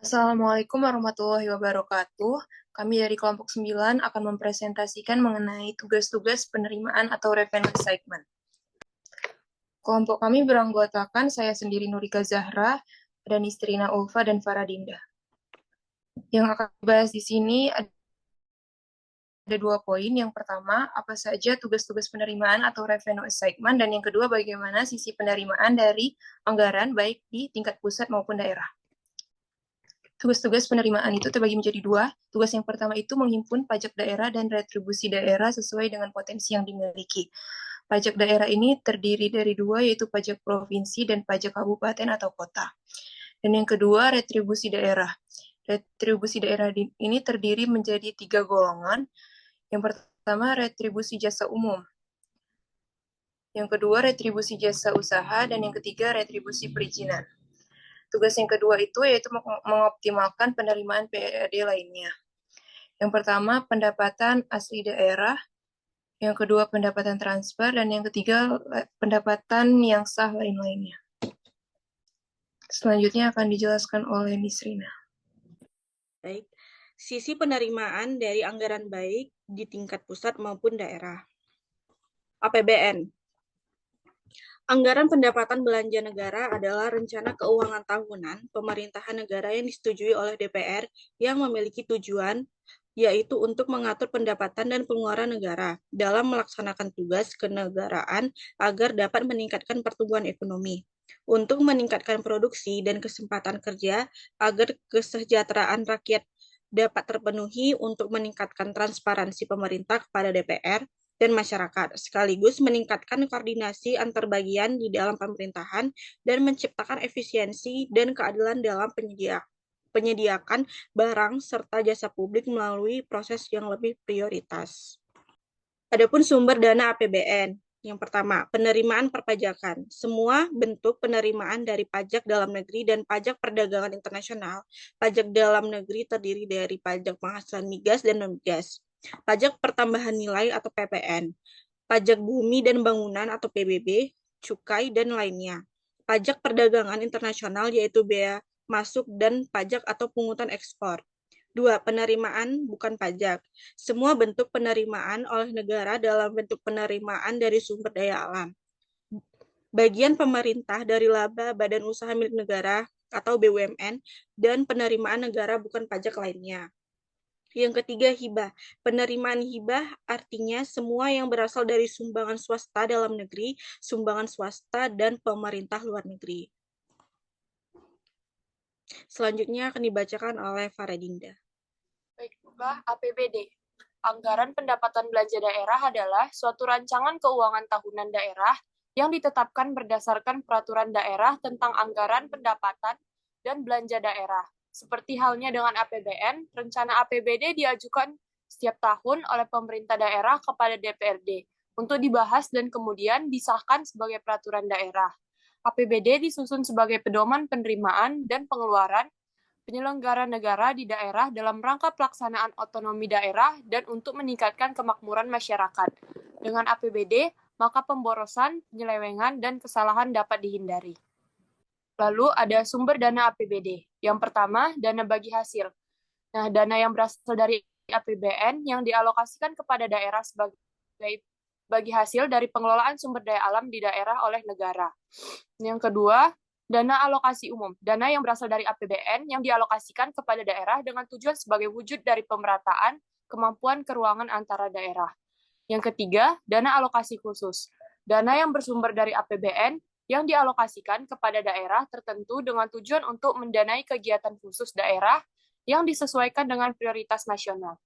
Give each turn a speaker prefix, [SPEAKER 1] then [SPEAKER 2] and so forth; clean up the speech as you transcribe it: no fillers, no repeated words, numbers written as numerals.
[SPEAKER 1] Assalamualaikum warahmatullahi wabarakatuh. Kami dari kelompok 9 akan mempresentasikan mengenai tugas-tugas penerimaan atau revenue assignment. Kelompok kami beranggotakan saya sendiri Nurika Zahra, dan Istrina Ulfa dan Faradinda. Yang akan dibahas di sini ada 2 poin. Yang pertama, apa saja tugas-tugas penerimaan atau revenue assignment, dan yang kedua, bagaimana sisi penerimaan dari anggaran baik di tingkat pusat maupun daerah. Tugas-tugas penerimaan itu terbagi menjadi 2. Tugas yang pertama itu menghimpun pajak daerah dan retribusi daerah sesuai dengan potensi yang dimiliki. Pajak daerah ini terdiri dari 2, yaitu pajak provinsi dan pajak kabupaten atau kota. Dan yang kedua, retribusi daerah. Retribusi daerah ini terdiri menjadi 3 golongan. Yang pertama, retribusi jasa umum. Yang kedua, retribusi jasa usaha. Dan yang ketiga, retribusi perizinan. Tugas yang kedua itu yaitu mengoptimalkan penerimaan PED lainnya. Yang pertama, pendapatan asli daerah. Yang kedua, pendapatan transfer. Dan yang ketiga, pendapatan yang sah lain-lainnya. Selanjutnya akan dijelaskan oleh Miss Rina.
[SPEAKER 2] Baik, sisi penerimaan dari anggaran baik di tingkat pusat maupun daerah. APBN. Anggaran pendapatan belanja negara adalah rencana keuangan tahunan pemerintahan negara yang disetujui oleh DPR yang memiliki tujuan yaitu untuk mengatur pendapatan dan pengeluaran negara dalam melaksanakan tugas kenegaraan agar dapat meningkatkan pertumbuhan ekonomi, untuk meningkatkan produksi dan kesempatan kerja agar kesejahteraan rakyat dapat terpenuhi, untuk meningkatkan transparansi pemerintah kepada DPR dan masyarakat, sekaligus meningkatkan koordinasi antar bagian di dalam pemerintahan dan menciptakan efisiensi dan keadilan dalam penyediakan barang serta jasa publik melalui proses yang lebih prioritas. Adapun sumber dana APBN. Yang pertama, penerimaan perpajakan. Semua bentuk penerimaan dari pajak dalam negeri dan pajak perdagangan internasional. Pajak dalam negeri terdiri dari pajak penghasilan migas dan non-migas, pajak pertambahan nilai atau PPN, pajak bumi dan bangunan atau PBB, cukai, dan lainnya. Pajak perdagangan internasional yaitu bea masuk dan pajak atau pungutan ekspor. 2. Penerimaan bukan pajak. Semua bentuk penerimaan oleh negara dalam bentuk penerimaan dari sumber daya alam. Bagian pemerintah dari laba badan usaha milik negara atau BUMN dan penerimaan negara bukan pajak lainnya. Yang ketiga, hibah. Penerimaan hibah artinya semua yang berasal dari sumbangan swasta dalam negeri, sumbangan swasta, dan pemerintah luar negeri. Selanjutnya akan dibacakan oleh Faradinda.
[SPEAKER 3] Baiklah, APBD. Anggaran pendapatan belanja daerah adalah suatu rancangan keuangan tahunan daerah yang ditetapkan berdasarkan peraturan daerah tentang anggaran pendapatan dan belanja daerah. Seperti halnya dengan APBN, rencana APBD diajukan setiap tahun oleh pemerintah daerah kepada DPRD untuk dibahas dan kemudian disahkan sebagai peraturan daerah. APBD disusun sebagai pedoman penerimaan dan pengeluaran penyelenggara negara di daerah dalam rangka pelaksanaan otonomi daerah dan untuk meningkatkan kemakmuran masyarakat. Dengan APBD, maka pemborosan, penyelewengan, dan kesalahan dapat dihindari. Lalu ada sumber dana APBD. Yang pertama, dana bagi hasil. Nah, dana yang berasal dari APBN yang dialokasikan kepada daerah sebagai bagi hasil dari pengelolaan sumber daya alam di daerah oleh negara. Yang kedua, dana alokasi umum, dana yang berasal dari APBN yang dialokasikan kepada daerah dengan tujuan sebagai wujud dari pemerataan kemampuan keuangan antara daerah. Yang ketiga, dana alokasi khusus, dana yang bersumber dari APBN yang dialokasikan kepada daerah tertentu dengan tujuan untuk mendanai kegiatan khusus daerah yang disesuaikan dengan prioritas nasional.